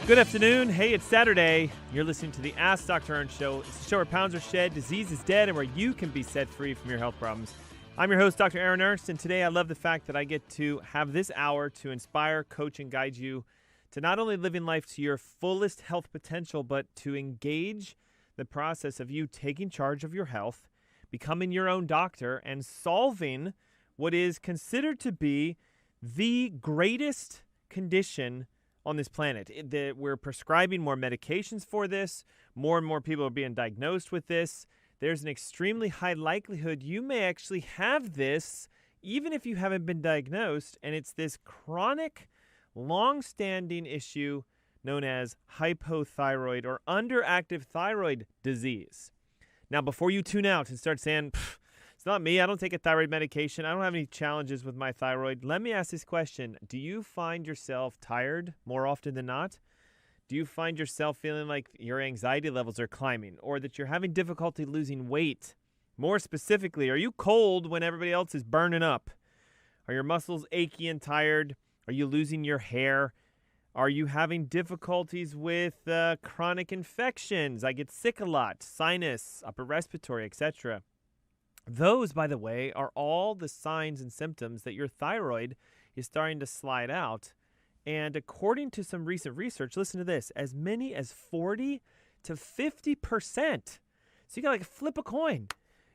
Good afternoon. Hey, it's Saturday. You're listening to the Ask Dr. Ernst Show. It's the show where pounds are shed, disease is dead, and where you can be set free from your health problems. I'm your host, Dr. Aaron Ernst, and today I love the fact that I get to have this hour to inspire, coach, and guide you to not only living life to your fullest health potential, but to engage the process of you taking charge of your health, becoming your own doctor, and solving what is considered to be the greatest condition on this planet. We're prescribing more medications for this. More and more people are being diagnosed with this. There's an extremely high likelihood you may actually have this even if you haven't been diagnosed, and it's this chronic, long-standing issue known as hypothyroid or underactive thyroid disease. Now, before you tune out and start saying, it's not me, I don't take a thyroid medication, I don't have any challenges with my thyroid, let me ask this question. Do you find yourself tired more often than not? Do you find yourself feeling like your anxiety levels are climbing, or that you're having difficulty losing weight? More specifically, are you cold when everybody else is burning up? Are your muscles achy and tired? Are you losing your hair? Are you having difficulties with chronic infections? I get sick a lot, sinus, upper respiratory, etc. Those, by the way, are all the signs and symptoms that your thyroid is starting to slide out. And according to some recent research, listen to this, as many as 40 to 50%. So you got to flip a coin.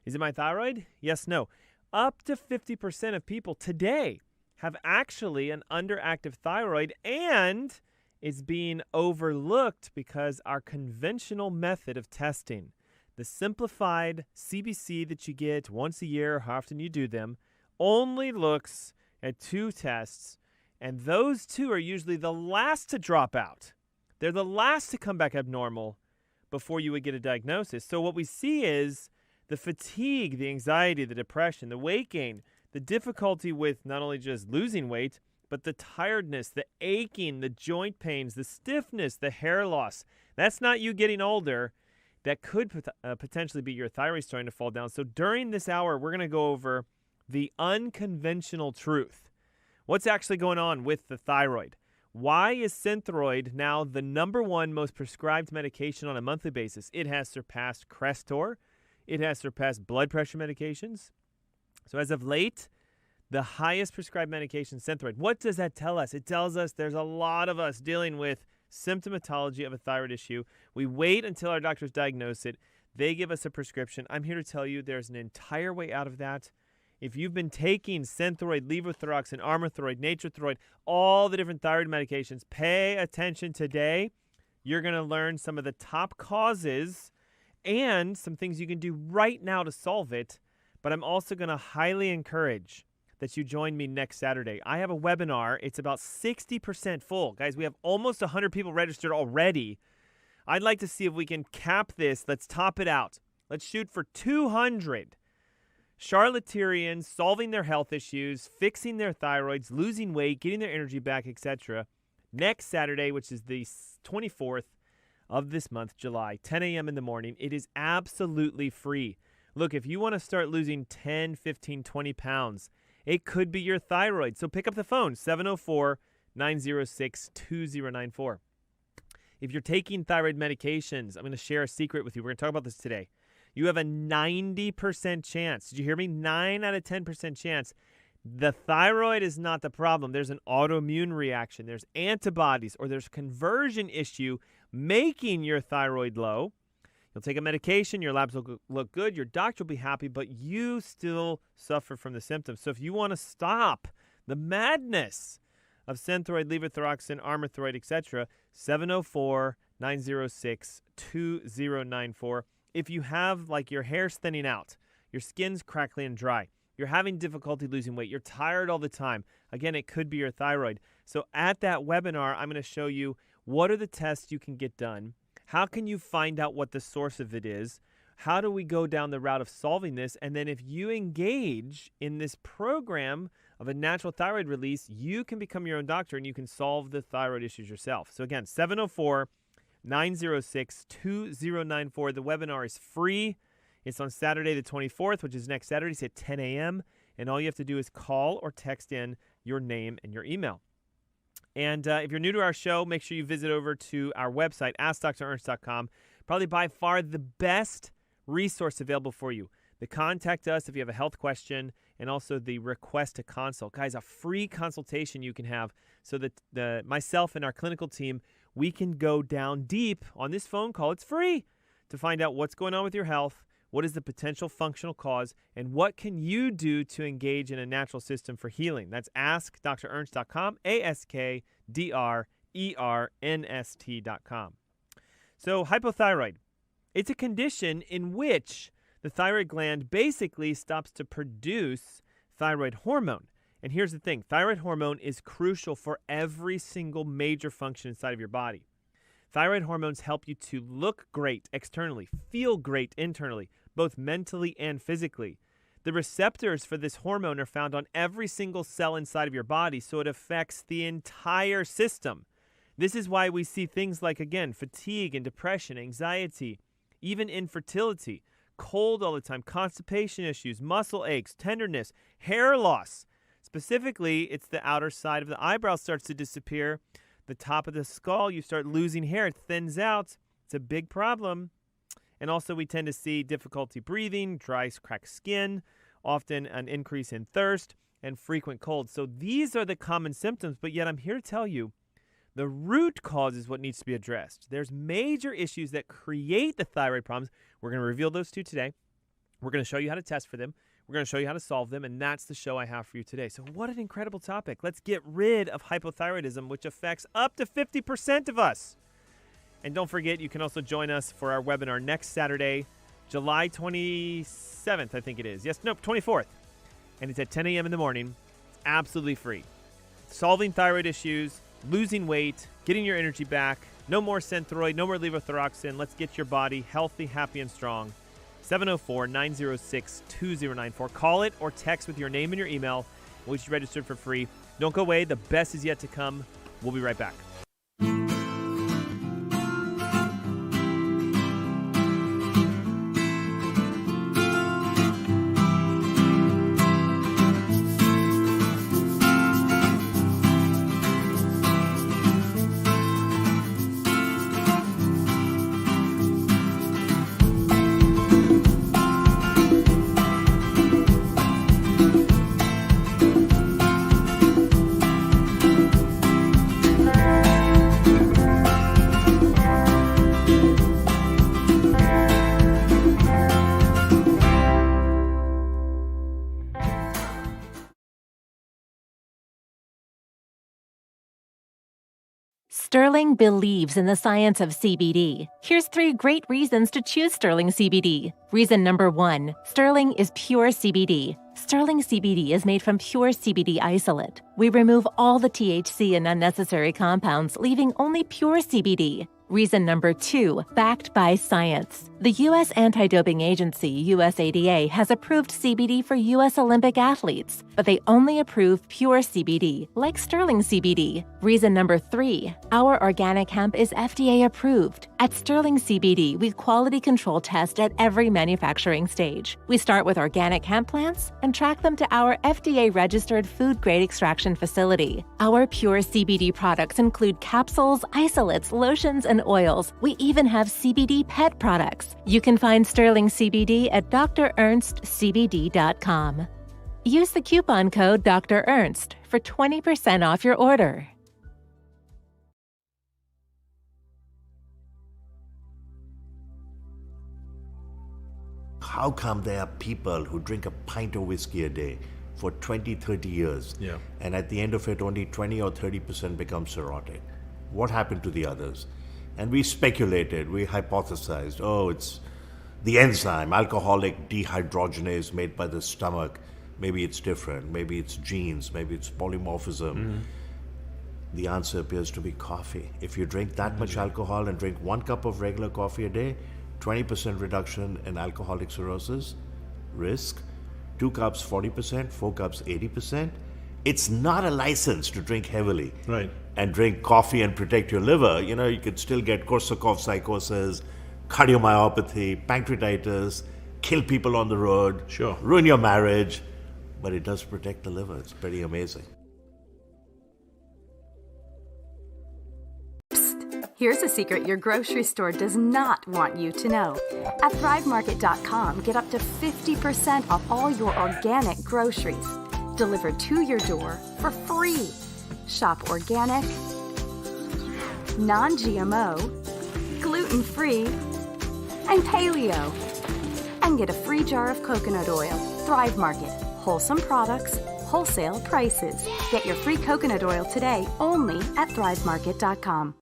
Is it my thyroid? Yes, no. Up to 50% of people today have actually an underactive thyroid, and it's being overlooked because our conventional method of testing, the simplified CBC that you get once a year, how often you do them, only looks at two tests, and those two are usually the last to drop out. They're the last to come back abnormal before you would get a diagnosis. So what we see is the fatigue, the anxiety, the depression, the weight gain, the difficulty with not only just losing weight, but the tiredness, the aching, the joint pains, the stiffness, the hair loss. That's not you getting older. That could potentially be your thyroid starting to fall down. So during this hour, we're going to go over the unconventional truth. What's actually going on with the thyroid? Why is Synthroid now the #1 most prescribed medication on a monthly basis? It has surpassed Crestor. It has surpassed blood pressure medications. So as of late, the highest prescribed medication, Synthroid. What does that tell us? It tells us there's a lot of us dealing with symptomatology of a thyroid issue. We wait until our doctors diagnose it. They give us a prescription. I'm here to tell you there's an entire way out of that. If you've been taking Synthroid, levothyroxine, Armothroid, Natrethroid, all the different thyroid medications, pay attention today. You're going to learn some of the top causes and some things you can do right now to solve it. But I'm also going to highly encourage that you join me next Saturday. I have a webinar. It's about 60% full. Guys, we have almost 100 people registered already. I'd like to see if we can cap this. Let's top it out. Let's shoot for 200 Charlatarians solving their health issues, fixing their thyroids, losing weight, getting their energy back, etc. Next Saturday, which is the 24th of this month, July, 10 a.m. in the morning. It is absolutely free. Look, if you want to start losing 10, 15, 20 pounds, it could be your thyroid. So pick up the phone, 704-906-2094. If you're taking thyroid medications, I'm going to share a secret with you. We're going to talk about this today. You have a 90% chance. Did you hear me? 9 out of 10% chance. The thyroid is not the problem. There's an autoimmune reaction. There's antibodies, or there's conversion issue making your thyroid low. You'll take a medication, your labs will look good, your doctor will be happy, but you still suffer from the symptoms. So if you want to stop the madness of Synthroid, levothyroxine, Armothroid, etc., 704-906-2094. If you have, like, your hair's thinning out, your skin's crackly and dry, you're having difficulty losing weight, you're tired all the time, again, it could be your thyroid. So at that webinar, I'm going to show you what are the tests you can get done. How can you find out what the source of it is? How do we go down the route of solving this? And then if you engage in this program of a natural thyroid release, you can become your own doctor and you can solve the thyroid issues yourself. So again, 704-906-2094. The webinar is free. It's on Saturday the 24th, which is next Saturday. It's at 10 a.m. And all you have to do is call or text in your name and your email. And if you're new to our show, make sure you visit over to our website, AskDrErnst.com. Probably by far the best resource available for you. The contact us if you have a health question, and also the request to consult. Guys, a free consultation you can have so that myself and our clinical team, we can go down deep on this phone call. It's free to find out what's going on with your health, what is the potential functional cause, and what can you do to engage in a natural system for healing. That's AskDrErnst.com, AskDrErnst.com. So hypothyroid, it's a condition in which the thyroid gland basically stops to produce thyroid hormone. And here's the thing, thyroid hormone is crucial for every single major function inside of your body. Thyroid hormones help you to look great externally, feel great internally, both mentally and physically. The receptors for this hormone are found on every single cell inside of your body, so it affects the entire system. This is why we see things like, again, fatigue and depression, anxiety, even infertility, cold all the time, constipation issues, muscle aches, tenderness, hair loss. Specifically, it's the outer side of the eyebrow starts to disappear. The top of the skull, you start losing hair. It thins out. It's a big problem. And also, we tend to see difficulty breathing, dry, cracked skin, often an increase in thirst, and frequent colds. So these are the common symptoms, but yet I'm here to tell you the root cause is what needs to be addressed. There's major issues that create the thyroid problems. We're going to reveal those two today. We're going to show you how to test for them. We're going to show you how to solve them, and that's the show I have for you today. So what an incredible topic. Let's get rid of hypothyroidism, which affects up to 50% of us. And don't forget, you can also join us for our webinar next Saturday, July 27th, I think it is. 24th. And it's at 10 a.m. in the morning. It's absolutely free. Solving thyroid issues, losing weight, getting your energy back, no more Synthroid, no more levothyroxine. Let's get your body healthy, happy, and strong. 704-906-2094. Call it or text with your name and your email. We'll get you registered for free. Don't go away. The best is yet to come. We'll be right back. Sterling believes in the science of CBD. Here's 3 great reasons to choose Sterling CBD. Reason number 1, Sterling is pure CBD. Sterling CBD is made from pure CBD isolate. We remove all the THC and unnecessary compounds, leaving only pure CBD. Reason number 2, backed by science. The U.S. Anti-Doping Agency, USADA, has approved CBD for U.S. Olympic athletes, but they only approve pure CBD, like Sterling CBD. Reason number 3, our organic hemp is FDA approved. At Sterling CBD, we quality control test at every manufacturing stage. We start with organic hemp plants and track them to our FDA-registered food-grade extraction facility. Our pure CBD products include capsules, isolates, lotions, and oils. We even have CBD pet products. You can find Sterling CBD at drernstscbd.com. Use the coupon code Dr. Ernst for 20% off your order. How come there are people who drink a pint of whiskey a day for 20, 30 years, and at the end of it only 20 or 30% become cirrhotic? What happened to the others? And we speculated, we hypothesized, it's the enzyme, alcoholic dehydrogenase made by the stomach. Maybe it's different, maybe it's genes, maybe it's polymorphism. Mm-hmm. The answer appears to be coffee. If you drink that much alcohol and drink 1 cup of regular coffee a day, 20% reduction in alcoholic cirrhosis risk, 2 cups 40%, 4 cups 80%. It's not a license to drink heavily. Right. And drink coffee and protect your liver. You could still get Korsakoff psychosis, cardiomyopathy, pancreatitis, kill people on the road, ruin your marriage, but it does protect the liver. It's pretty amazing. Here's a secret your grocery store does not want you to know. At ThriveMarket.com, get up to 50% off all your organic groceries delivered to your door for free. Shop organic, non-GMO, gluten-free, and paleo. And get a free jar of coconut oil. Thrive Market. Wholesome products, wholesale prices. Get your free coconut oil today only at ThriveMarket.com.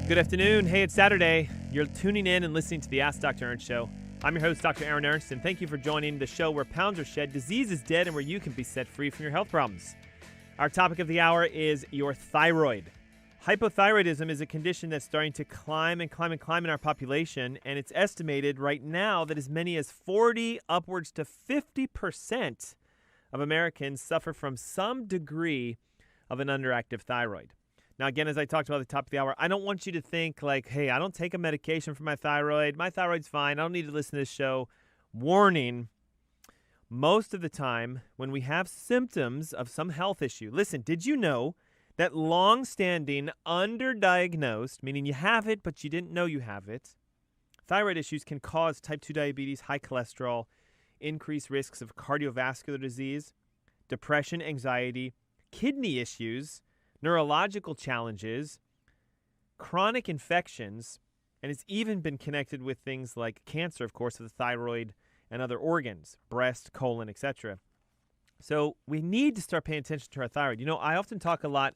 Good afternoon. Hey, it's Saturday. You're tuning in and listening to the Ask Dr. Ernst Show. I'm your host, Dr. Aaron Ernst, and thank you for joining the show where pounds are shed, disease is dead, and where you can be set free from your health problems. Our topic of the hour is your thyroid. Hypothyroidism is a condition that's starting to climb in our population, and it's estimated right now that as many as 40 upwards to 50% of Americans suffer from some degree of an underactive thyroid. Now, again, as I talked about at the top of the hour, I don't want you to think like, hey, I don't take a medication for my thyroid. My thyroid's fine. I don't need to listen to this show. Warning, most of the time when we have symptoms of some health issue, listen, did you know that long-standing, underdiagnosed, meaning you have it but you didn't know you have it, thyroid issues can cause type 2 diabetes, high cholesterol, increased risks of cardiovascular disease, depression, anxiety, kidney issues, neurological challenges, chronic infections, and it's even been connected with things like cancer, of course, of the thyroid and other organs, breast, colon, etc. So we need to start paying attention to our thyroid. You know, I often talk a lot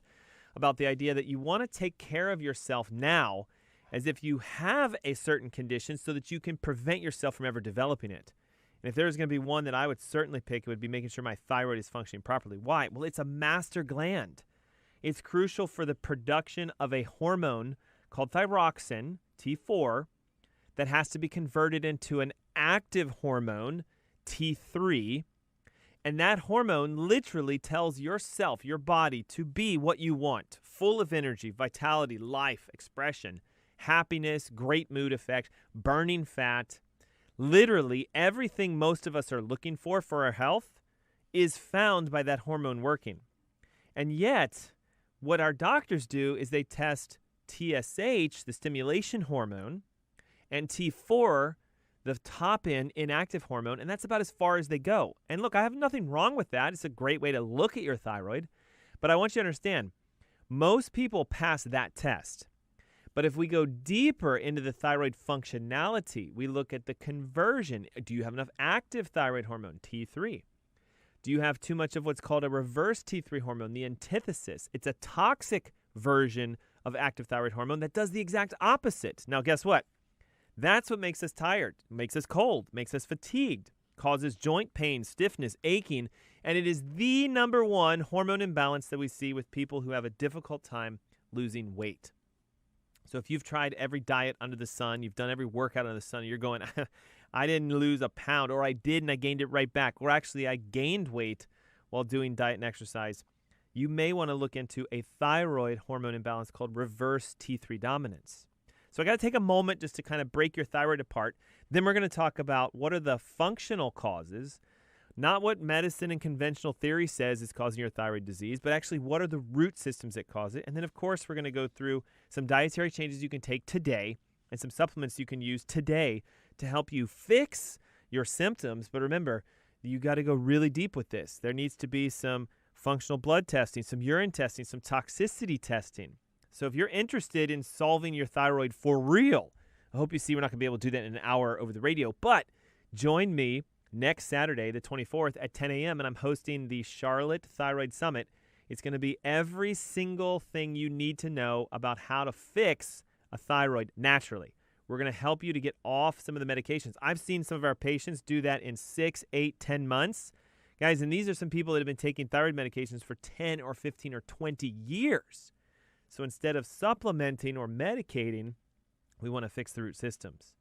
about the idea that you want to take care of yourself now as if you have a certain condition so that you can prevent yourself from ever developing it. And if there's going to be one that I would certainly pick, it would be making sure my thyroid is functioning properly. Why? Well, it's a master gland. It's crucial for the production of a hormone called thyroxine, T4, that has to be converted into an active hormone, T3. And that hormone literally tells yourself, your body, to be what you want, full of energy, vitality, life, expression, happiness, great mood effect, burning fat. Literally everything most of us are looking for our health is found by that hormone working. And yet, what our doctors do is they test TSH, the stimulation hormone, and T4, the top-end inactive hormone, and that's about as far as they go. And look, I have nothing wrong with that. It's a great way to look at your thyroid. But I want you to understand, most people pass that test. But if we go deeper into the thyroid functionality, we look at the conversion. Do you have enough active thyroid hormone, T3? Do you have too much of what's called a reverse T3 hormone, the antithesis? It's a toxic version of active thyroid hormone that does the exact opposite. Now, guess what? That's what makes us tired, makes us cold, makes us fatigued, causes joint pain, stiffness, aching, and it is the number one hormone imbalance that we see with people who have a difficult time losing weight. So if you've tried every diet under the sun, you've done every workout under the sun, you're going, I didn't lose a pound, or I did and I gained it right back, or actually I gained weight while doing diet and exercise, you may want to look into a thyroid hormone imbalance called reverse T3 dominance. So I got to take a moment just to kind of break your thyroid apart. Then we're going to talk about what are the functional causes, not what medicine and conventional theory says is causing your thyroid disease, but actually what are the root systems that cause it. And then, of course, we're going to go through some dietary changes you can take today and some supplements you can use today to help you fix your symptoms. But remember, you got to go really deep with this. There needs to be some functional blood testing, some urine testing, some toxicity testing. So if you're interested in solving your thyroid for real, I hope you see we're not going to be able to do that in an hour over the radio, but join me next Saturday, the 24th at 10 a.m., and I'm hosting the Charlotte Thyroid Summit. It's going to be every single thing you need to know about how to fix a thyroid naturally. We're going to help you to get off some of the medications. I've seen some of our patients do that in 6, 8, 10 months. Guys, and these are some people that have been taking thyroid medications for 10 or 15 or 20 years. So instead of supplementing or medicating, we want to fix the root systems.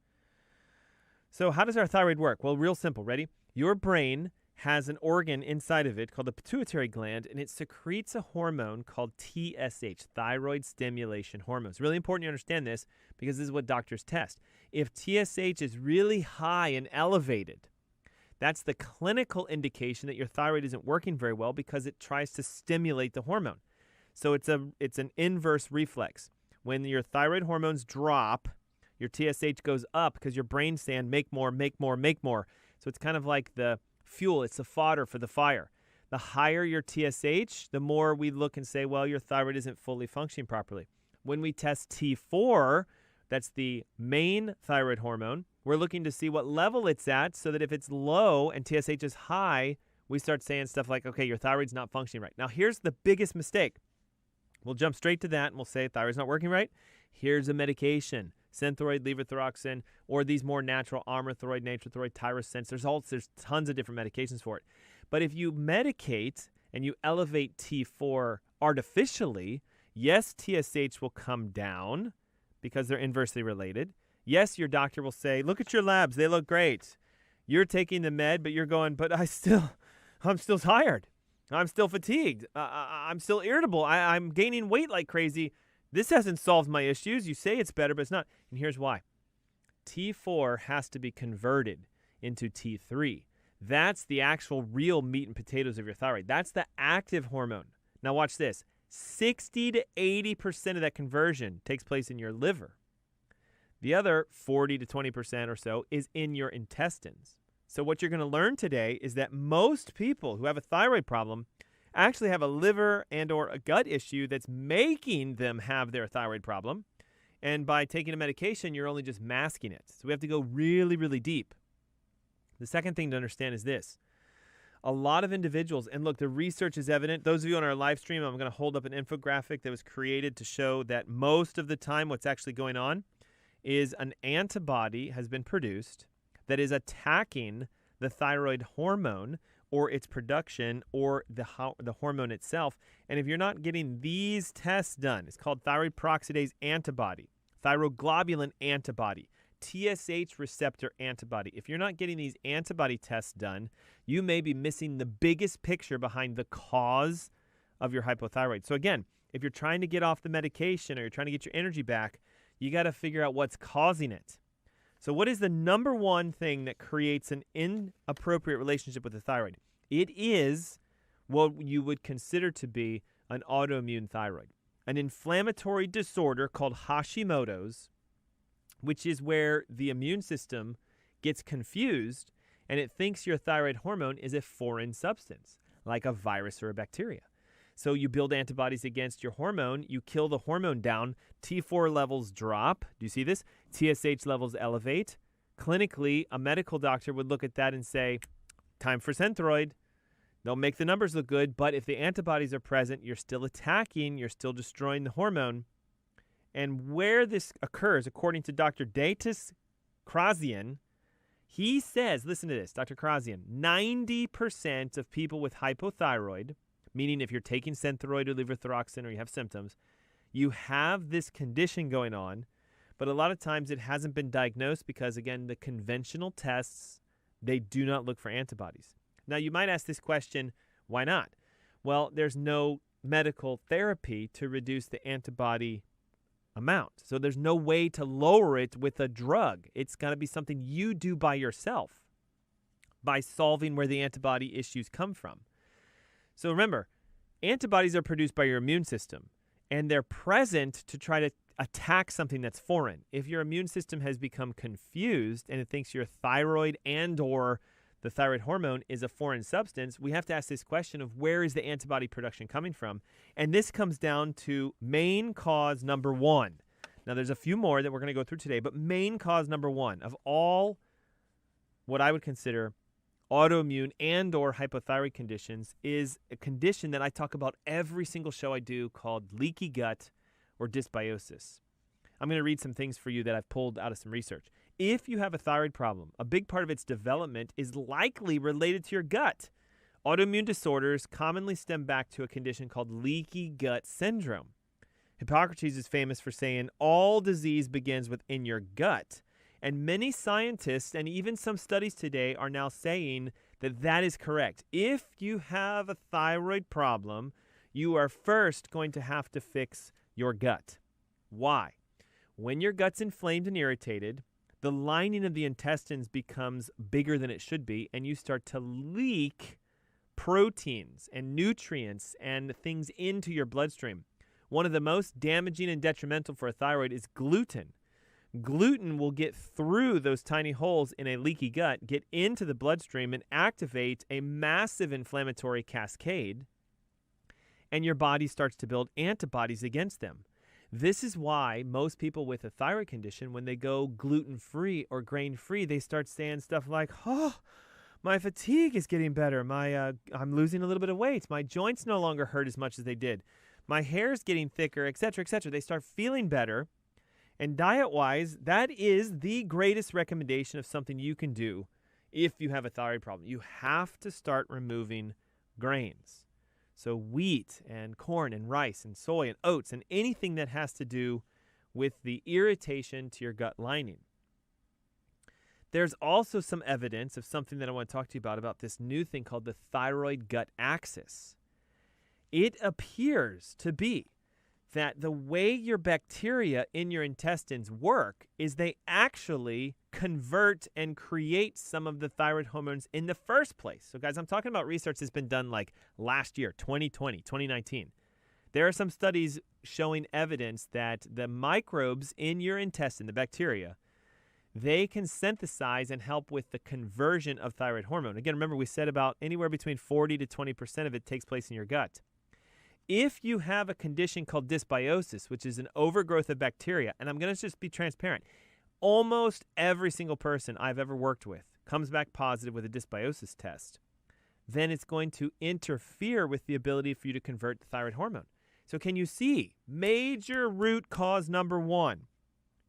So how does our thyroid work? Well, real simple. Ready? Your brain has an organ inside of it called the pituitary gland, and it secretes a hormone called TSH, thyroid stimulation hormone. It's really important you understand this because this is what doctors test. If TSH is really high and elevated, that's the clinical indication that your thyroid isn't working very well because it tries to stimulate the hormone. So it's an inverse reflex. When your thyroid hormones drop, your TSH goes up because your brain's saying make more, make more, make more. So it's kind of like the fuel. It's the fodder for the fire. The higher your TSH, the more we look and say, well, your thyroid isn't fully functioning properly. When we test T4, that's the main thyroid hormone, we're looking to see what level it's at so that if it's low and TSH is high, we start saying stuff like, okay, your thyroid's not functioning right. Now, here's the biggest mistake. We'll jump straight to that and we'll say thyroid's not working right. Here's a medication, Synthroid, levothyroxine, or these more natural Armour-Thyroid, Nature-Thyroid, Tyrosense. There's tons of different medications for it. But if you medicate and you elevate T4 artificially, yes, TSH will come down because they're inversely related. Yes, your doctor will say, look at your labs. They look great. You're taking the med, but you're going, but I'm still tired. I'm still fatigued. I'm still irritable. I'm gaining weight like crazy. This hasn't solved my issues. You say it's better, but it's not. And here's why. T4 has to be converted into T3. That's the actual real meat and potatoes of your thyroid. That's the active hormone. Now watch this. 60 to 80% of that conversion takes place in your liver. The other 40 to 20% or so is in your intestines. So what you're going to learn today is that most people who have a thyroid problem actually have a liver and or a gut issue that's making them have their thyroid problem. And by taking a medication, you're only just masking it. So we have to go really, really deep. The second thing to understand is this. A lot of individuals, and look, the research is evident. Those of you on our live stream, I'm going to hold up an infographic that was created to show that most of the time what's actually going on is an antibody has been produced that is attacking the thyroid hormone or its production or the hormone itself. And if you're not getting these tests done, it's called thyroid peroxidase antibody, thyroglobulin antibody, TSH receptor antibody. If you're not getting these antibody tests done, you may be missing the biggest picture behind the cause of your hypothyroid. So again, if you're trying to get off the medication or you're trying to get your energy back, you got to figure out what's causing it. So what is the number one thing that creates an inappropriate relationship with the thyroid? It is what you would consider to be an autoimmune thyroid, an inflammatory disorder called Hashimoto's, which is where the immune system gets confused and it thinks your thyroid hormone is a foreign substance, like a virus or a bacteria. So you build antibodies against your hormone, you kill the hormone down, T4 levels drop. Do you see this? TSH levels elevate. Clinically, a medical doctor would look at that and say, time for Synthroid. They'll make the numbers look good, but if the antibodies are present, you're still attacking, you're still destroying the hormone. And where this occurs, according to Dr. Datis Krasian, he says, listen to this, Dr. Krasian, 90% of people with hypothyroid, meaning if you're taking Synthroid or levothyroxine or you have symptoms, you have this condition going on, but a lot of times it hasn't been diagnosed because, again, the conventional tests, they do not look for antibodies. Now, you might ask this question, why not? Well, there's no medical therapy to reduce the antibody amount. So there's no way to lower it with a drug. It's got to be something you do by yourself by solving where the antibody issues come from. So remember, antibodies are produced by your immune system, and they're present to try to attack something that's foreign. If your immune system has become confused and it thinks your thyroid and or the thyroid hormone is a foreign substance, we have to ask this question of where is the antibody production coming from? And this comes down to main cause number one. Now, there's a few more that we're going to go through today, but main cause number one of all what I would consider autoimmune and or hypothyroid conditions is a condition that I talk about every single show I do called leaky gut or dysbiosis. I'm going to read some things for you that I've pulled out of some research. If you have a thyroid problem, a big part of its development is likely related to your gut. Autoimmune disorders commonly stem back to a condition called leaky gut syndrome. Hippocrates is famous for saying all disease begins within your gut. And many scientists and even some studies today are now saying that that is correct. If you have a thyroid problem, you are first going to have to fix your gut. Why? When your gut's inflamed and irritated, the lining of the intestines becomes bigger than it should be, and you start to leak proteins and nutrients and things into your bloodstream. One of the most damaging and detrimental for a thyroid is gluten. Gluten will get through those tiny holes in a leaky gut, get into the bloodstream, and activate a massive inflammatory cascade, and your body starts to build antibodies against them. This is why most people with a thyroid condition, when they go gluten-free or grain-free, they start saying stuff like, oh, my fatigue is getting better. I'm losing a little bit of weight. My joints no longer hurt as much as they did. My hair's getting thicker, etc., etc. They start feeling better. And diet-wise, that is the greatest recommendation of something you can do if you have a thyroid problem. You have to start removing grains. So wheat and corn and rice and soy and oats and anything that has to do with the irritation to your gut lining. There's also some evidence of something that I want to talk to you about this new thing called the thyroid gut axis. It appears to be that the way your bacteria in your intestines work is they actually convert and create some of the thyroid hormones in the first place. So guys, I'm talking about research that's been done like last year, 2020, 2019. There are some studies showing evidence that the microbes in your intestine, the bacteria, they can synthesize and help with the conversion of thyroid hormone. Again, remember we said about anywhere between 40 to 20% of it takes place in your gut. If you have a condition called dysbiosis, which is an overgrowth of bacteria, and I'm going to just be transparent, almost every single person I've ever worked with comes back positive with a dysbiosis test, then it's going to interfere with the ability for you to convert the thyroid hormone. So can you see major root cause number one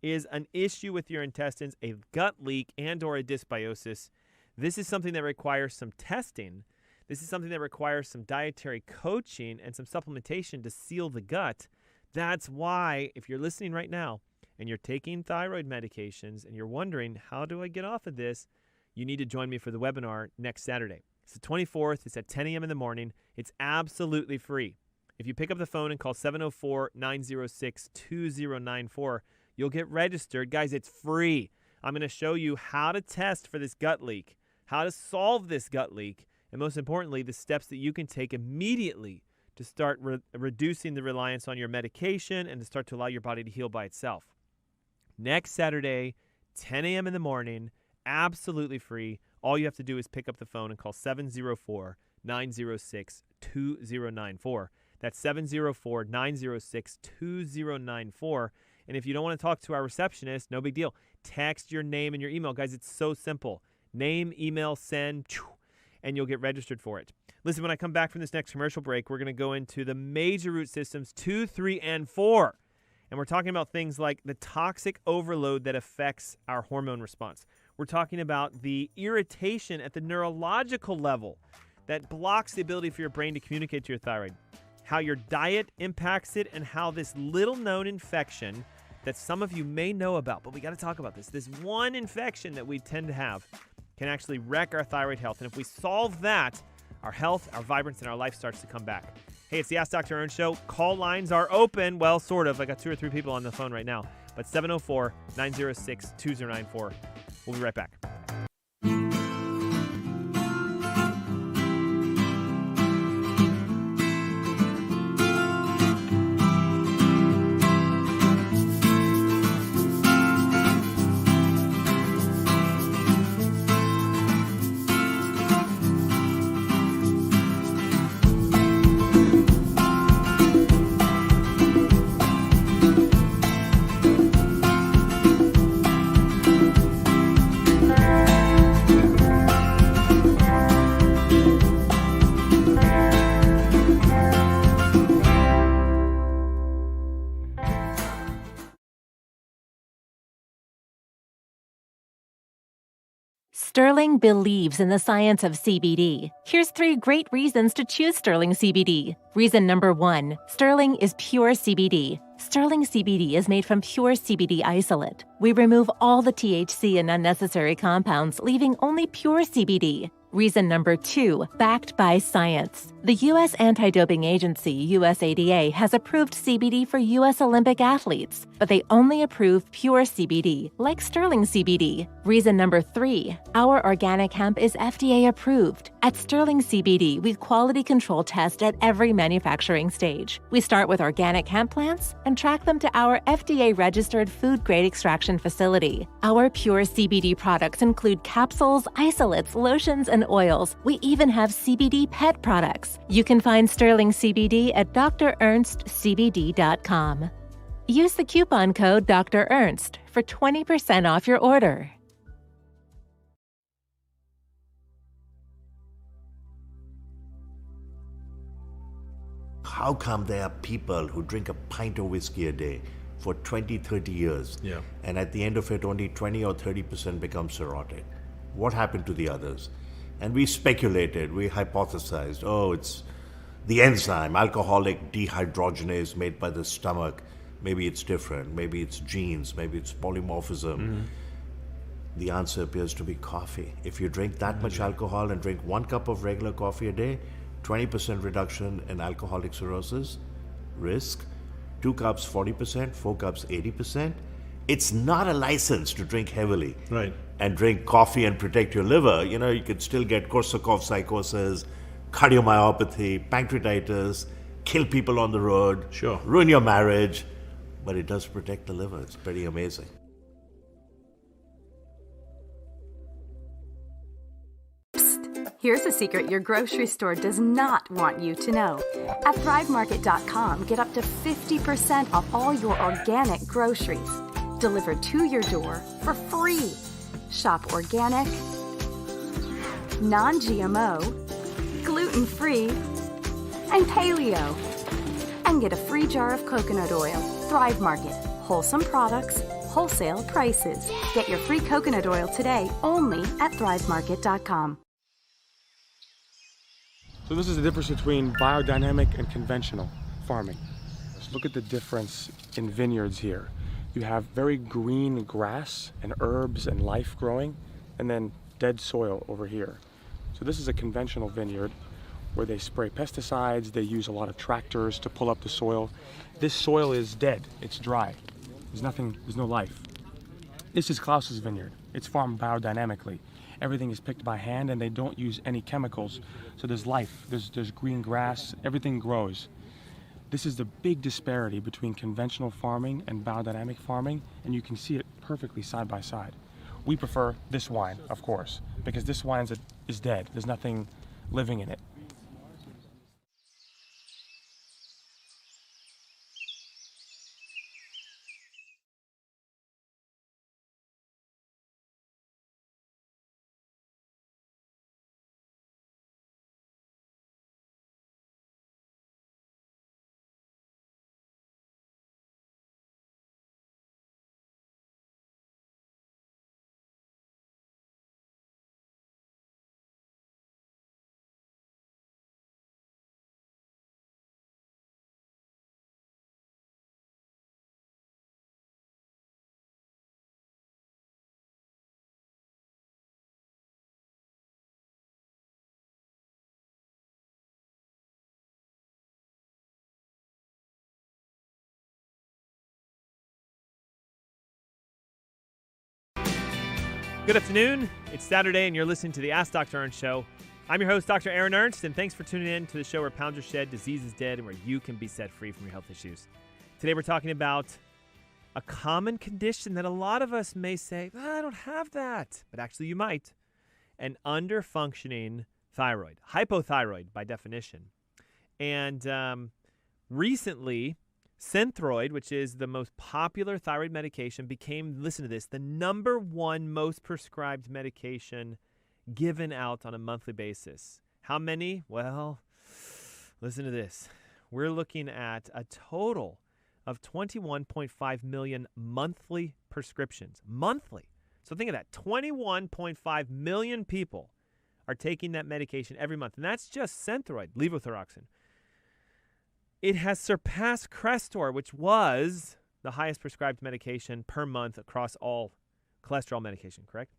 is an issue with your intestines, a gut leak and or a dysbiosis. This is something that requires some testing. This is something that requires some dietary coaching and some supplementation to seal the gut. That's why if you're listening right now and you're taking thyroid medications and you're wondering, how do I get off of this? You need to join me for the webinar next Saturday. It's the 24th. It's at 10 a.m. in the morning. It's absolutely free. If you pick up the phone and call 704-906-2094, you'll get registered. Guys, it's free. I'm going to show you how to test for this gut leak, how to solve this gut leak, and most importantly, the steps that you can take immediately to start reducing the reliance on your medication and to start to allow your body to heal by itself. Next Saturday, 10 a.m. in the morning, absolutely free. All you have to do is pick up the phone and call 704-906-2094. That's 704-906-2094. And if you don't want to talk to our receptionist, no big deal. Text your name and your email. Guys, it's so simple. Name, email, send, and you'll get registered for it. Listen, when I come back from this next commercial break, we're going to go into the major root systems 2, 3, and 4. And we're talking about things like the toxic overload that affects our hormone response. We're talking about the irritation at the neurological level that blocks the ability for your brain to communicate to your thyroid, how your diet impacts it, and how this little-known infection that some of you may know about, but we got to talk about this one infection that we tend to have can actually wreck our thyroid health. And if we solve that, our health, our vibrance, and our life starts to come back. Hey, it's the Ask Dr. Aaron Show. Call lines are open. Well, sort of. I got 2 or 3 people on the phone right now. But 704-906-2094. We'll be right back. Sterling believes in the science of CBD. Here's 3 great reasons to choose Sterling CBD. Reason number 1, Sterling is pure CBD. Sterling CBD is made from pure CBD isolate. We remove all the THC and unnecessary compounds, leaving only pure CBD. Reason number 2, backed by science. The U.S. Anti-Doping Agency, USADA, has approved CBD for U.S. Olympic athletes, but they only approve pure CBD, like Sterling CBD. Reason number 3, our organic hemp is FDA approved. At Sterling CBD, we quality control test at every manufacturing stage. We start with organic hemp plants and track them to our FDA-registered food-grade extraction facility. Our pure CBD products include capsules, isolates, lotions, and oils. We even have CBD pet products. You can find Sterling CBD at drernstscbd.com. Use the coupon code Dr. Ernst for 20% off your order. How come there are people who drink a pint of whiskey a day for 20, 30 years, and at the end of it, only 20 or 30% become cirrhotic? What happened to the others? And we speculated, we hypothesized, it's the enzyme, alcoholic dehydrogenase made by the stomach. Maybe it's different. Maybe it's genes. Maybe it's polymorphism. The answer appears to be coffee. If you drink that much alcohol and drink 1 cup of regular coffee a day, 20% reduction in alcoholic cirrhosis risk. 2 cups, 40%. 4 cups, 80%. It's not a license to drink heavily. Right. And drink coffee and protect your liver. You could still get Korsakoff psychosis, cardiomyopathy, pancreatitis, kill people on the road, ruin your marriage, but it does protect the liver. It's pretty amazing. Here's a secret your grocery store does not want you to know. At ThriveMarket.com, get up to 50% off all your organic groceries, delivered to your door for free. Shop organic, non-GMO, gluten-free, and paleo. And get a free jar of coconut oil. Thrive Market. Wholesome products, wholesale prices. Get your free coconut oil today only at ThriveMarket.com. So this is the difference between biodynamic and conventional farming. Let's look at the difference in vineyards here. You have very green grass and herbs and life growing, and then dead soil over here. So this is a conventional vineyard where they spray pesticides, they use a lot of tractors to pull up the soil. This soil is dead, it's dry. There's no life. This is Klaus's vineyard. It's farmed biodynamically. Everything is picked by hand and they don't use any chemicals. So there's life, there's green grass, everything grows. This is the big disparity between conventional farming and biodynamic farming, and you can see it perfectly side by side. We prefer this wine, of course, because this wine is dead. There's nothing living in it. Good afternoon. It's Saturday, and you're listening to the Ask Dr. Ernst Show. I'm your host, Dr. Aaron Ernst, and thanks for tuning in to the show where pounds are shed, disease is dead, and where you can be set free from your health issues. Today we're talking about a common condition that a lot of us may say, I don't have that, but actually you might. An underfunctioning thyroid, hypothyroid by definition. And recently, Synthroid, which is the most popular thyroid medication, became, listen to this, the #1 most prescribed medication given out on a monthly basis. How many? Well, listen to this. We're looking at a total of 21.5 million monthly prescriptions. Monthly. So think of that. 21.5 million people are taking that medication every month. And that's just Synthroid, levothyroxine. It has surpassed Crestor, which was the highest prescribed medication per month across all cholesterol medication, correct?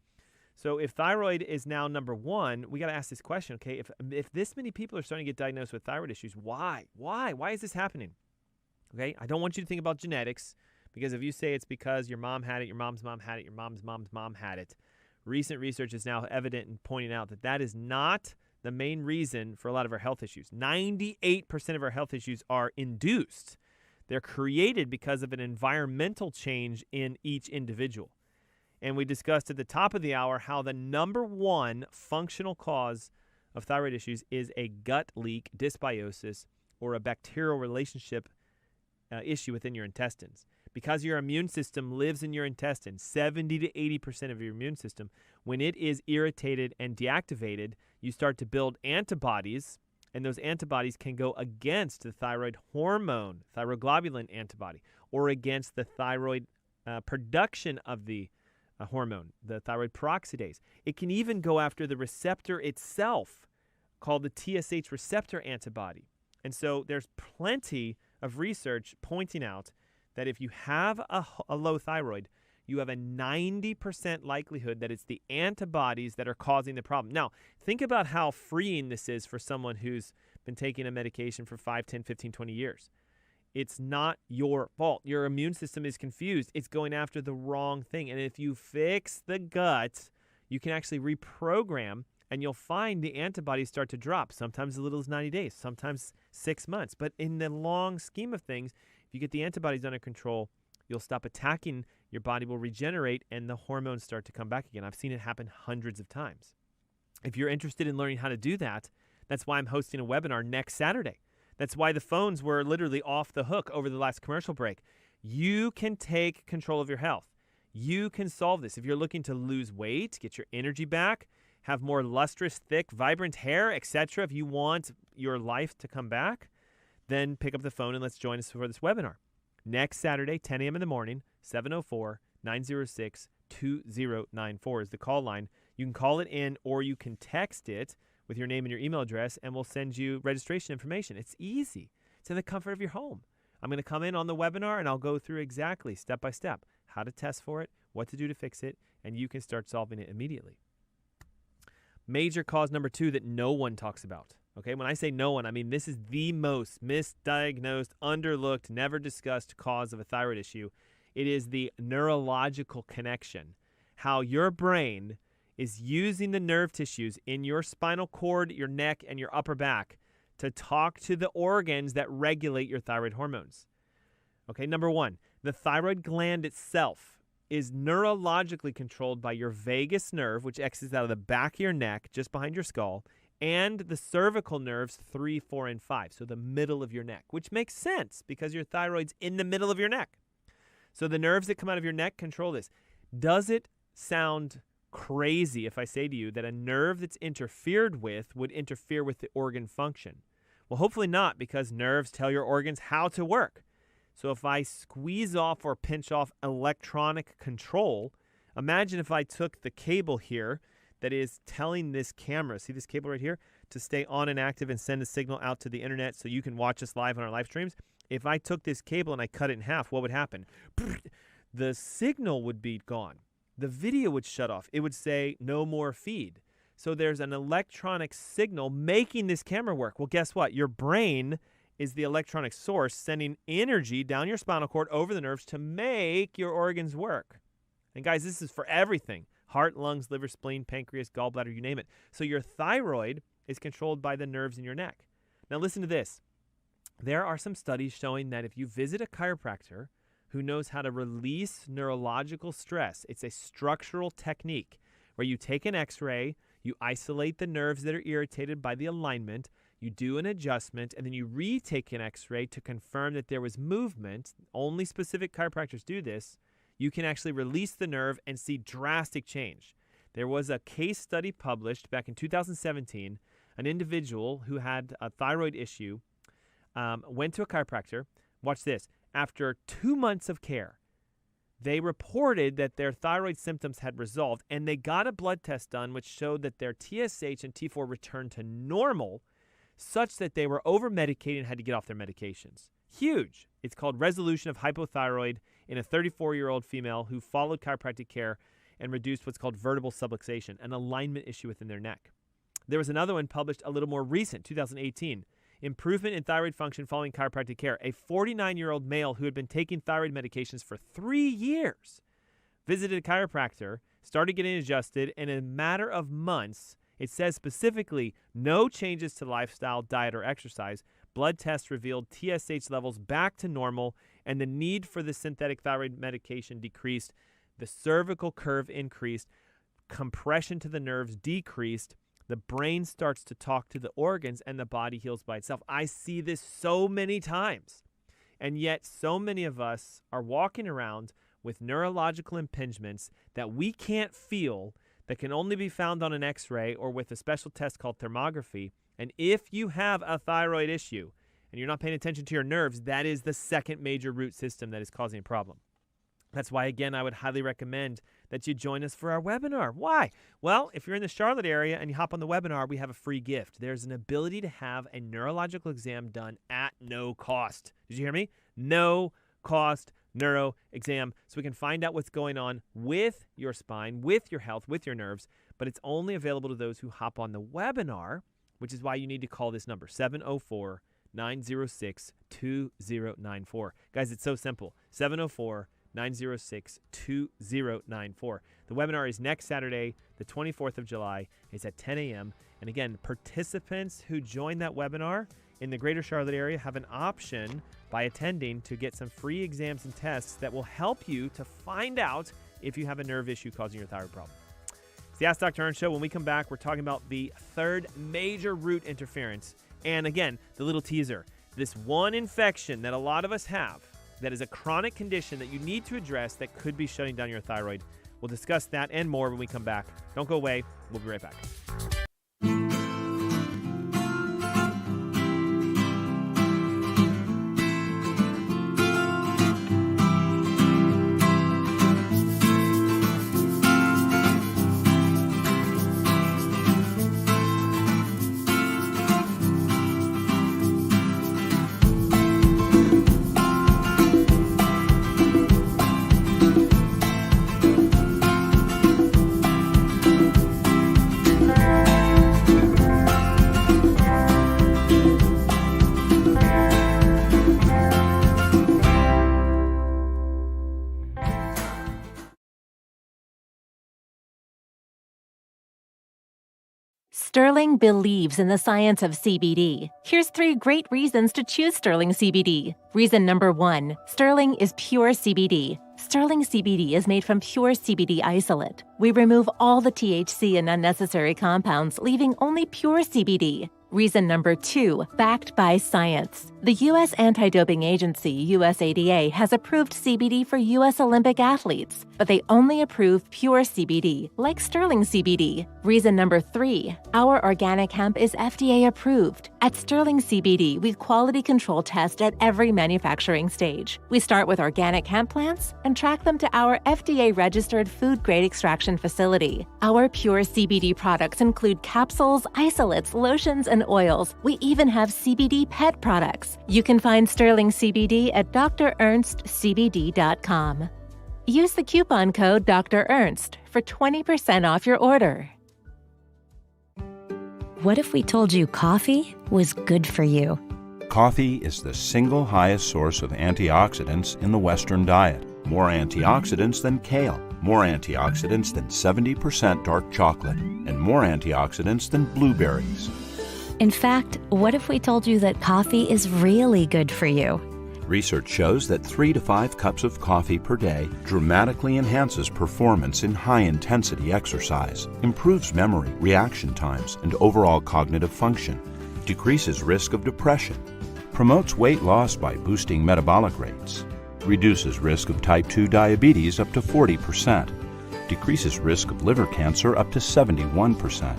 So if thyroid is now number one, we got to ask this question, okay? If this many people are starting to get diagnosed with thyroid issues, why? Why is this happening? Okay, I don't want you to think about genetics, because if you say it's because your mom had it, your mom's mom had it, your mom's mom had it, recent research is now evident in pointing out that that is not the main reason for a lot of our health issues. 98% of our health issues are induced. They're created because of an environmental change in each individual. And we discussed at the top of the hour how the number one functional cause of thyroid issues is a gut leak, dysbiosis, or a bacterial relationship issue within your intestines. Because your immune system lives in your intestines, 70 to 80% of your immune system, when it is irritated and deactivated, you start to build antibodies, and those antibodies can go against the thyroid hormone, thyroglobulin antibody, or against the thyroid production of the hormone, the thyroid peroxidase. It can even go after the receptor itself, called the TSH receptor antibody. And so there's plenty of research pointing out that if you have a low thyroid, you have a 90% likelihood that it's the antibodies that are causing the problem. Now, think about how freeing this is for someone who's been taking a medication for 5, 10, 15, 20 years. It's not your fault. Your immune system is confused. It's going after the wrong thing. And if you fix the gut, you can actually reprogram, and you'll find the antibodies start to drop, sometimes as little as 90 days, sometimes 6 months. But in the long scheme of things, if you get the antibodies under control, you'll stop attacking, your body will regenerate, and the hormones start to come back again. I've seen it happen hundreds of times. If you're interested in learning how to do that, that's why I'm hosting a webinar next Saturday. That's why the phones were literally off the hook over the last commercial break. You can take control of your health. You can solve this. If you're looking to lose weight, get your energy back, have more lustrous, thick, vibrant hair, etc., if you want your life to come back, then pick up the phone and let's join us for this webinar. Next Saturday, 10 a.m. in the morning, 704-906-2094 is the call line. You can call it in, or you can text it with your name and your email address, and we'll send you registration information. It's easy. It's in the comfort of your home. I'm going to come in on the webinar, and I'll go through exactly, step by step, how to test for it, what to do to fix it, and you can start solving it immediately. Major cause number 2 that no one talks about. Okay, when I say no one, I mean this is the most misdiagnosed, underlooked, never discussed cause of a thyroid issue. It is the neurological connection. How your brain is using the nerve tissues in your spinal cord, your neck, and your upper back to talk to the organs that regulate your thyroid hormones. Okay, number 1, the thyroid gland itself is neurologically controlled by your vagus nerve, which exits out of the back of your neck, just behind your skull, and the cervical nerves 3, 4, and 5, so the middle of your neck, which makes sense because your thyroid's in the middle of your neck. So the nerves that come out of your neck control this. Does it sound crazy if I say to you that a nerve that's interfered with would interfere with the organ function? Well, hopefully not, because nerves tell your organs how to work. So if I squeeze off or pinch off electronic control, imagine if I took the cable here that is telling this camera, see this cable right here, to stay on and active and send a signal out to the internet so you can watch us live on our live streams. If I took this cable and I cut it in half, what would happen? The signal would be gone. The video would shut off. It would say no more feed. So there's an electronic signal making this camera work. Well, guess what? Your brain is the electronic source sending energy down your spinal cord over the nerves to make your organs work. And guys, this is for everything. Heart, lungs, liver, spleen, pancreas, gallbladder, you name it. So your thyroid is controlled by the nerves in your neck. Now listen to this. There are some studies showing that if you visit a chiropractor who knows how to release neurological stress, it's a structural technique where you take an x-ray, you isolate the nerves that are irritated by the alignment, you do an adjustment, and then you retake an x-ray to confirm that there was movement. Only specific chiropractors do this. You can actually release the nerve and see drastic change. There was a case study published back in 2017. An individual who had a thyroid issue went to a chiropractor. Watch this. After 2 months of care, they reported that their thyroid symptoms had resolved, and they got a blood test done which showed that their TSH and T4 returned to normal, such that they were over-medicated and had to get off their medications. Huge. It's called resolution of hypothyroid in a 34-year-old female who followed chiropractic care and reduced what's called vertebral subluxation, an alignment issue within their neck. There was another one published a little more recent, 2018. Improvement in thyroid function following chiropractic care. A 49-year-old male who had been taking thyroid medications for 3 years visited a chiropractor, started getting adjusted, and in a matter of months, it says specifically no changes to lifestyle, diet, or exercise. Blood tests revealed TSH levels back to normal, and the need for the synthetic thyroid medication decreased. The cervical curve increased. Compression to the nerves decreased. The brain starts to talk to the organs, and the body heals by itself. I see this so many times. And yet so many of us are walking around with neurological impingements that we can't feel, that can only be found on an x-ray or with a special test called thermography. And if you have a thyroid issue and you're not paying attention to your nerves, that is the second major root system that is causing a problem. That's why, again, I would highly recommend that you join us for our webinar. Why? Well, if you're in the Charlotte area and you hop on the webinar, we have a free gift. There's an ability to have a neurological exam done at no cost. Did you hear me? No cost neuro exam. So we can find out what's going on with your spine, with your health, with your nerves. But it's only available to those who hop on the webinar, which is why you need to call this number, 704-906-2094. Guys, it's so simple. 704-906-2094. The webinar is next Saturday, the 24th of July. It's at 10 a.m. And again, participants who join that webinar in the greater Charlotte area have an option by attending to get some free exams and tests that will help you to find out if you have a nerve issue causing your thyroid problem. It's the Ask Dr. Ernst Show. When we come back, we're talking about the third major root interference. And again, the little teaser, this one infection that a lot of us have that is a chronic condition that you need to address that could be shutting down your thyroid. We'll discuss that and more when we come back. Don't go away. We'll be right back. Sterling believes in the science of CBD. Here's 3 great reasons to choose Sterling CBD. Reason number 1, Sterling is pure CBD. Sterling CBD is made from pure CBD isolate. We remove all the THC and unnecessary compounds, leaving only pure CBD. Reason number 2, backed by science. The U.S. Anti-Doping Agency, USADA, has approved CBD for U.S. Olympic athletes, but they only approve pure CBD, like Sterling CBD. Reason number 3, our organic hemp is FDA approved. At Sterling CBD, we quality control test at every manufacturing stage. We start with organic hemp plants and track them to our FDA-registered food-grade extraction facility. Our pure CBD products include capsules, isolates, lotions, and oils. We even have CBD pet products. You can find Sterling CBD at drernstscbd.com. Use the coupon code Dr. Ernst for 20% off your order. What if we told you coffee was good for you? Coffee is the single highest source of antioxidants in the Western diet. More antioxidants than kale, more antioxidants than 70% dark chocolate, and more antioxidants than blueberries. In fact, what if we told you that coffee is really good for you? Research shows that 3 to 5 cups of coffee per day dramatically enhances performance in high-intensity exercise, improves memory, reaction times, and overall cognitive function, decreases risk of depression, promotes weight loss by boosting metabolic rates, reduces risk of type 2 diabetes up to 40%, decreases risk of liver cancer up to 71%,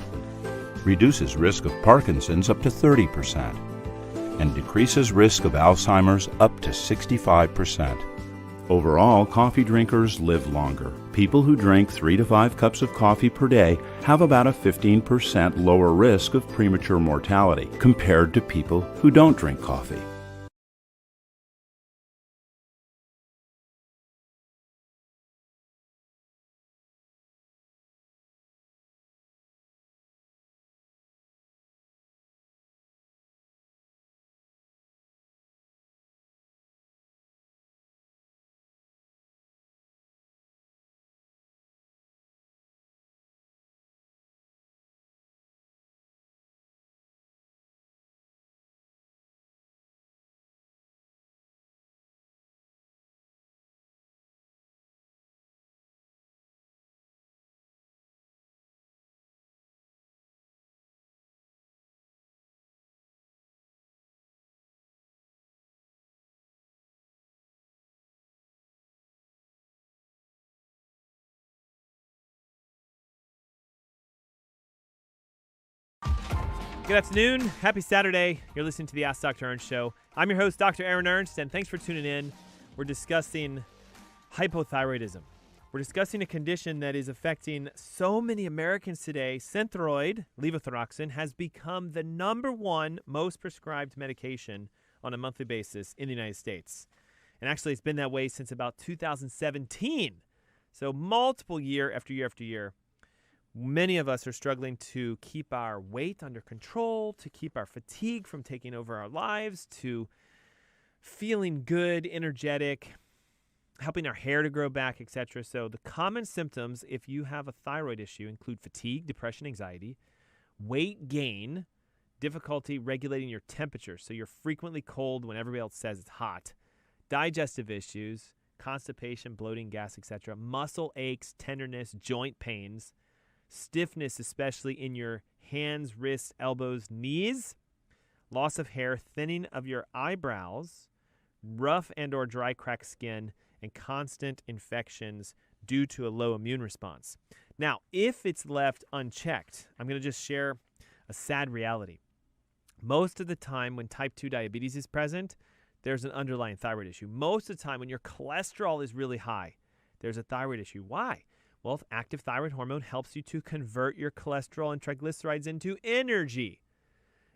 reduces risk of Parkinson's up to 30%, and decreases risk of Alzheimer's up to 65%. Overall, coffee drinkers live longer. People who drink 3 to 5 cups of coffee per day have about a 15% lower risk of premature mortality compared to people who don't drink coffee. Good afternoon. Happy Saturday. You're listening to the Ask Dr. Ernst Show. I'm your host, Dr. Aaron Ernst, and thanks for tuning in. We're discussing hypothyroidism. We're discussing a condition that is affecting so many Americans today. Synthroid, levothyroxine, has become the #1 most prescribed medication on a monthly basis in the United States. And actually, it's been that way since about 2017. So multiple year after year after year. Many of us are struggling to keep our weight under control, to keep our fatigue from taking over our lives, to feeling good, energetic, helping our hair to grow back, etc. So the common symptoms, if you have a thyroid issue, include fatigue, depression, anxiety, weight gain, difficulty regulating your temperature, so you're frequently cold when everybody else says it's hot, digestive issues, constipation, bloating, gas, etc., muscle aches, tenderness, joint pains, stiffness, especially in your hands, wrists, elbows, knees, loss of hair, thinning of your eyebrows, rough and or dry cracked skin, and constant infections due to a low immune response. Now, if it's left unchecked, I'm going to just share a sad reality. Most of the time when type 2 diabetes is present, there's an underlying thyroid issue. Most of the time when your cholesterol is really high, there's a thyroid issue. Why? Well, active thyroid hormone helps you to convert your cholesterol and triglycerides into energy.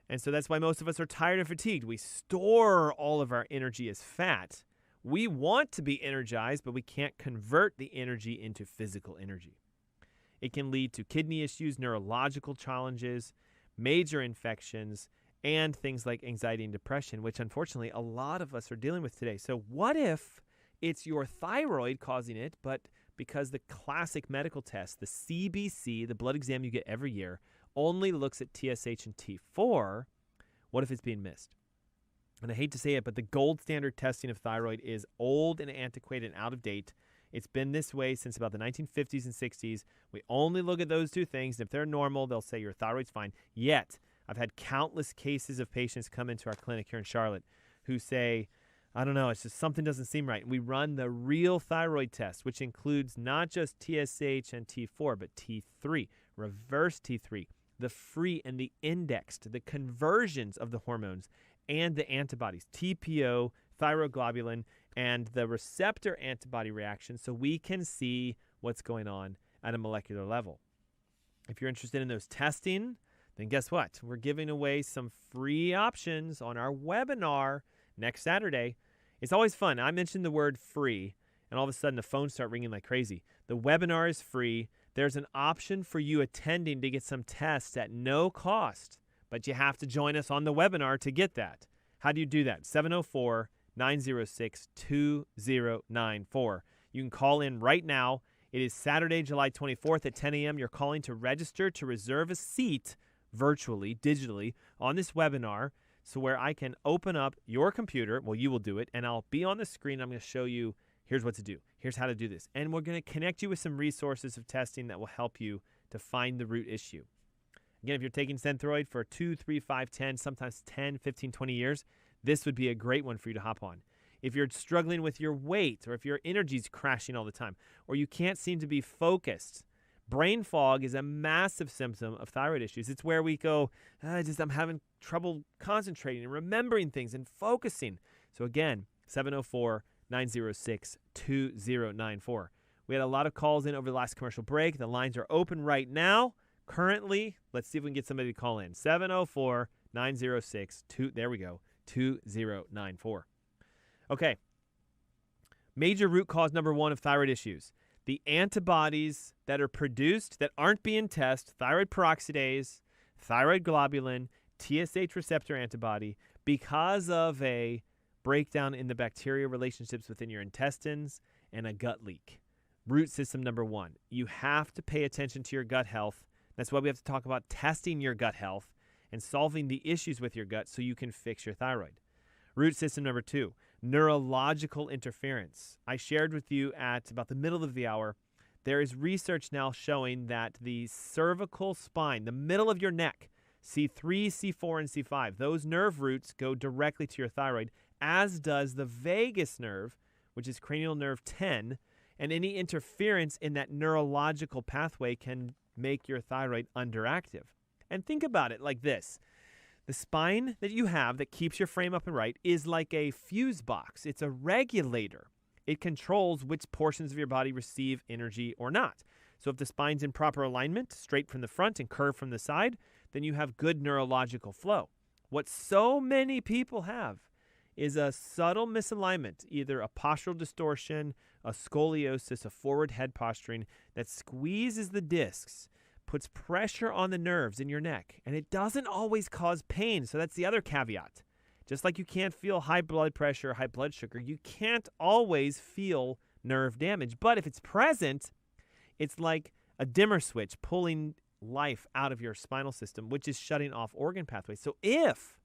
And so that's why most of us are tired and fatigued. We store all of our energy as fat. We want to be energized, but we can't convert the energy into physical energy. It can lead to kidney issues, neurological challenges, major infections, and things like anxiety and depression, which unfortunately a lot of us are dealing with today. So what if it's your thyroid causing it, but because the classic medical test, the CBC, the blood exam you get every year, only looks at TSH and T4, what if it's being missed? And I hate to say it, but the gold standard testing of thyroid is old and antiquated and out of date. It's been this way since about the 1950s and 60s. We only look at those two things. And if they're normal, they'll say your thyroid's fine. Yet, I've had countless cases of patients come into our clinic here in Charlotte who say, I don't know, it's just something doesn't seem right. And we run the real thyroid test, which includes not just TSH and T4, but T3, reverse T3, the free and the indexed, the conversions of the hormones and the antibodies, TPO, thyroglobulin, and the receptor antibody reaction, so we can see what's going on at a molecular level. If you're interested in those testing, then guess what? We're giving away some free options on our webinar next Saturday. It's always fun. I mentioned the word free, and all of a sudden the phones start ringing like crazy. The webinar is free. There's an option for you attending to get some tests at no cost, but you have to join us on the webinar to get that. How do you do that? 704-906-2094. You can call in right now. It is Saturday, July 24th at 10 a.m. You're calling to register to reserve a seat virtually, digitally, on this webinar, so where I can open up your computer, well, you will do it, and I'll be on the screen. I'm going to show you, here's what to do. Here's how to do this. And we're going to connect you with some resources of testing that will help you to find the root issue. Again, if you're taking Synthroid for 2, 3, 5, 10, sometimes 10, 15, 20 years, this would be a great one for you to hop on. If you're struggling with your weight, or if your energy's crashing all the time, or you can't seem to be focused, brain fog is a massive symptom of thyroid issues. It's where we go, I'm having trouble concentrating and remembering things and focusing. So again, 704-906-2094. We had a lot of calls in over the last commercial break. The lines are open right now. Currently, let's see if we can get somebody to call in. 704-906-2094. There we go, 2094. Okay. Major root cause number one of thyroid issues. The antibodies that are produced that aren't being tested, thyroid peroxidase, thyroid globulin, TSH receptor antibody, because of a breakdown in the bacterial relationships within your intestines and a gut leak. Root system number one. You have to pay attention to your gut health. That's why we have to talk about testing your gut health and solving the issues with your gut so you can fix your thyroid. Root system number two, neurological interference. I shared with you at about the middle of the hour, there is research now showing that the cervical spine, the middle of your neck, C3, C4, and C5, those nerve roots go directly to your thyroid, as does the vagus nerve, which is cranial nerve 10, and any interference in that neurological pathway can make your thyroid underactive. And think about it like this. The spine that you have that keeps your frame up and right is like a fuse box. It's a regulator. It controls which portions of your body receive energy or not. So if the spine's in proper alignment, straight from the front and curved from the side, then you have good neurological flow. What so many people have is a subtle misalignment, either a postural distortion, a scoliosis, a forward head posturing that squeezes the discs, puts pressure on the nerves in your neck, and it doesn't always cause pain. So that's the other caveat. Just like you can't feel high blood pressure, high blood sugar, you can't always feel nerve damage. But if it's present, it's like a dimmer switch pulling life out of your spinal system, which is shutting off organ pathways. So if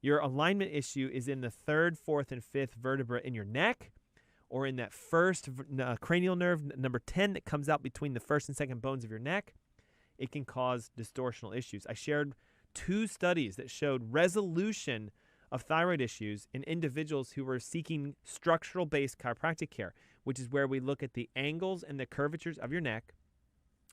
your alignment issue is in the third, fourth, and fifth vertebra in your neck, or in that first cranial nerve, number 10, that comes out between the first and second bones of your neck, it can cause distortional issues. I shared 2 studies that showed resolution of thyroid issues in individuals who were seeking structural-based chiropractic care, which is where we look at the angles and the curvatures of your neck.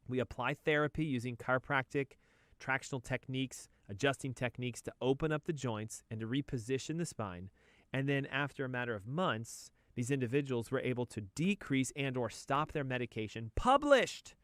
We apply therapy using chiropractic, tractional techniques, adjusting techniques to open up the joints and to reposition the spine. And then after a matter of months, these individuals were able to decrease and or stop their medication. Published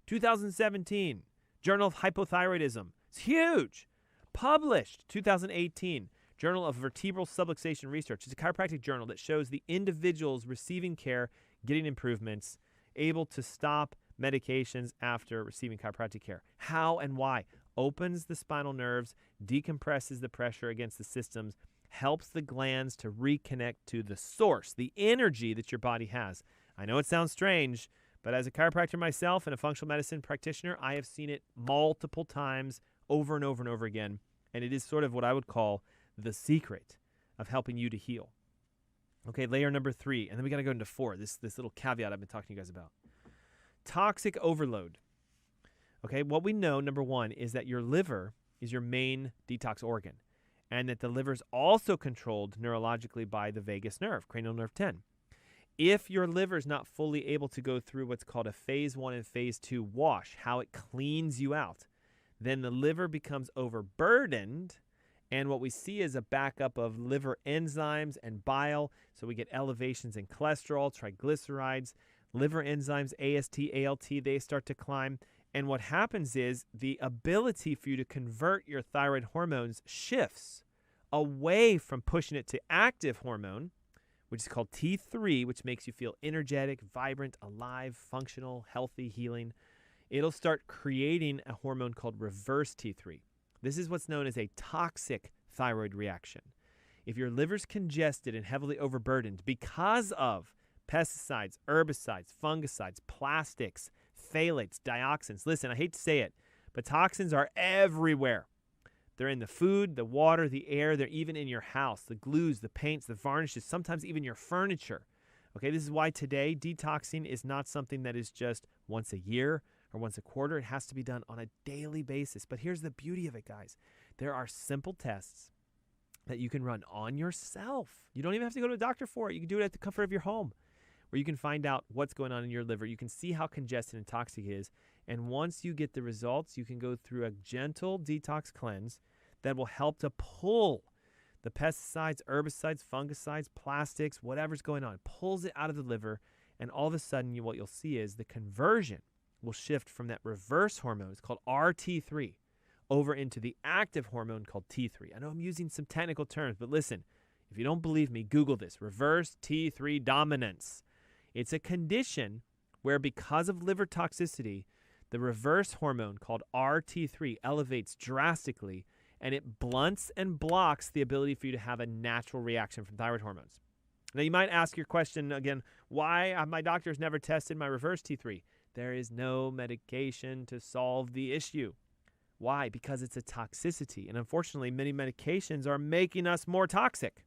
2017, Journal of Hypothyroidism. It's huge. Published 2018, Journal of Vertebral Subluxation Research. It's a chiropractic journal that shows the individuals receiving care, getting improvements, able to stop medications after receiving chiropractic care. How and why? Opens the spinal nerves, decompresses the pressure against the systems, helps the glands to reconnect to the source, the energy that your body has. I know it sounds strange, but as a chiropractor myself and a functional medicine practitioner, I have seen it multiple times over and over and over again. And it is sort of what I would call the secret of helping you to heal. Okay, layer number 3, and then we got to go into 4, this little caveat I've been talking to you guys about. Toxic overload. Okay, what we know, number 1, is that your liver is your main detox organ, and that the liver is also controlled neurologically by the vagus nerve, cranial nerve 10. If your liver is not fully able to go through what's called a phase 1 and phase 2 wash, how it cleans you out, then the liver becomes overburdened, and what we see is a backup of liver enzymes and bile. So we get elevations in cholesterol, triglycerides, liver enzymes, AST, ALT, they start to climb. And what happens is the ability for you to convert your thyroid hormones shifts away from pushing it to active hormone, which is called T3, which makes you feel energetic, vibrant, alive, functional, healthy, healing. It'll start creating a hormone called reverse T3. This is what's known as a toxic thyroid reaction. If your liver's congested and heavily overburdened because of pesticides, herbicides, fungicides, plastics, phthalates, dioxins. Listen, I hate to say it, but toxins are everywhere. They're in the food, the water, the air. They're even in your house, the glues, the paints, the varnishes, sometimes even your furniture. Okay, this is why today detoxing is not something that is just once a year or once a quarter. It has to be done on a daily basis. But here's the beauty of it, guys. There are simple tests that you can run on yourself. You don't even have to go to a doctor for it. You can do it at the comfort of your home, where you can find out what's going on in your liver. You can see how congested and toxic it is. And once you get the results, you can go through a gentle detox cleanse that will help to pull the pesticides, herbicides, fungicides, plastics, whatever's going on. It pulls it out of the liver, and all of a sudden what you'll see is the conversion will shift from that reverse hormone, it's called RT3, over into the active hormone called T3. I know I'm using some technical terms, but listen, if you don't believe me, Google this, reverse T3 dominance. It's a condition where because of liver toxicity, the reverse hormone called RT3 elevates drastically, and it blunts and blocks the ability for you to have a natural reaction from thyroid hormones. Now, you might ask your question again, why have my doctors never tested my reverse T3? There is no medication to solve the issue. Why? Because it's a toxicity, and unfortunately, many medications are making us more toxic.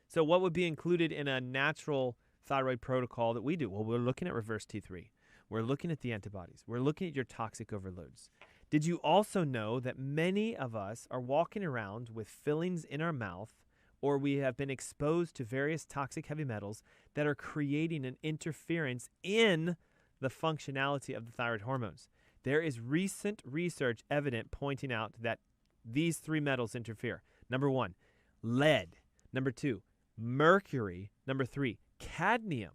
So what would be included in a natural thyroid protocol that we do? Well, we're looking at reverse T3. We're looking at the antibodies. We're looking at your toxic overloads. Did you also know that many of us are walking around with fillings in our mouth, or we have been exposed to various toxic heavy metals that are creating an interference in the functionality of the thyroid hormones? There is recent research evident pointing out that these three metals interfere. Number 1, lead. Number 2, mercury. Number 3, cadmium.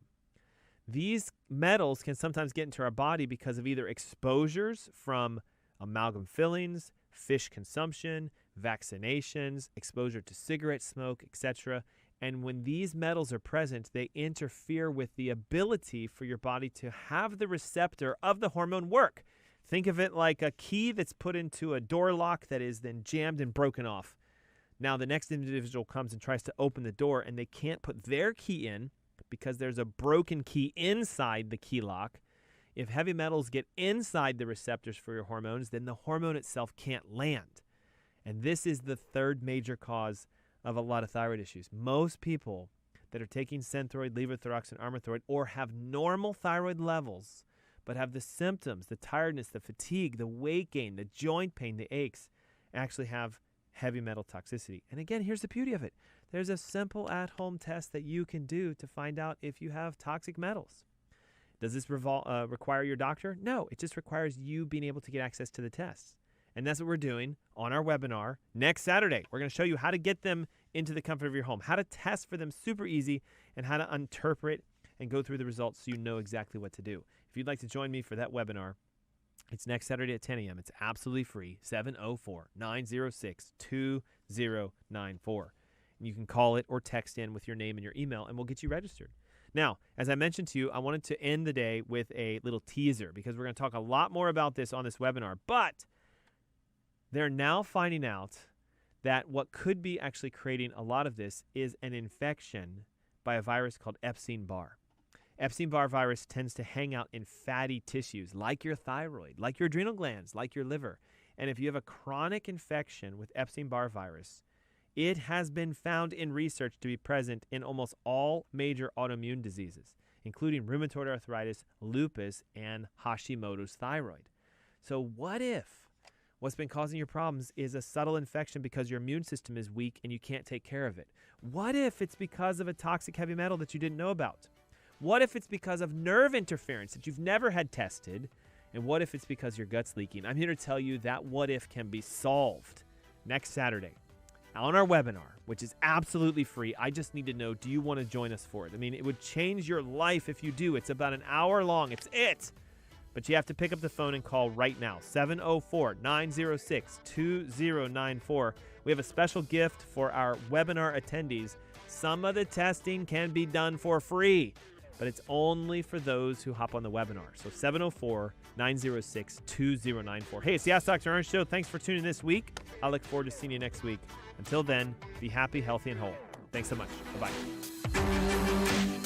These metals can sometimes get into our body because of either exposures from amalgam fillings, fish consumption, vaccinations, exposure to cigarette smoke, etc. And when these metals are present, they interfere with the ability for your body to have the receptor of the hormone work. Think of it like a key that's put into a door lock that is then jammed and broken off. Now the next individual comes and tries to open the door, and they can't put their key in because there's a broken key inside the key lock. If heavy metals get inside the receptors for your hormones, then the hormone itself can't land. And this is the third major cause of a lot of thyroid issues. Most people that are taking Synthroid, levothyroxine, Armothroid, or have normal thyroid levels, but have the symptoms, the tiredness, the fatigue, the weight gain, the joint pain, the aches, actually have heavy metal toxicity. And again, here's the beauty of it. There's a simple at-home test that you can do to find out if you have toxic metals. Does this require your doctor? No, it just requires you being able to get access to the tests. And that's what we're doing on our webinar next Saturday. We're going to show you how to get them into the comfort of your home, how to test for them super easy, and how to interpret and go through the results so you know exactly what to do. If you'd like to join me for that webinar, it's next Saturday at 10 a.m. It's absolutely free, 704-906-2094. And you can call it or text in with your name and your email, and we'll get you registered. Now, as I mentioned to you, I wanted to end the day with a little teaser because we're going to talk a lot more about this on this webinar. But they're now finding out that what could be actually creating a lot of this is an infection by a virus called Epstein-Barr. Epstein-Barr virus tends to hang out in fatty tissues like your thyroid, like your adrenal glands, like your liver. And if you have a chronic infection with Epstein-Barr virus, it has been found in research to be present in almost all major autoimmune diseases, including rheumatoid arthritis, lupus, and Hashimoto's thyroid. So what if what's been causing your problems is a subtle infection because your immune system is weak and you can't take care of it? What if it's because of a toxic heavy metal that you didn't know about? What if it's because of nerve interference that you've never had tested? And what if it's because your gut's leaking? I'm here to tell you that what if can be solved next Saturday on our webinar, which is absolutely free. I just need to know, do you want to join us for it? I mean, it would change your life if you do. It's about an hour long. It's it. But you have to pick up the phone and call right now, 704-906-2094. We have a special gift for our webinar attendees. Some of the testing can be done for free, but it's only for those who hop on the webinar. So 704-906-2094. Hey, it's the Ask Dr. Ernst Show. Thanks for tuning in this week. I look forward to seeing you next week. Until then, be happy, healthy, and whole. Thanks so much. Bye-bye.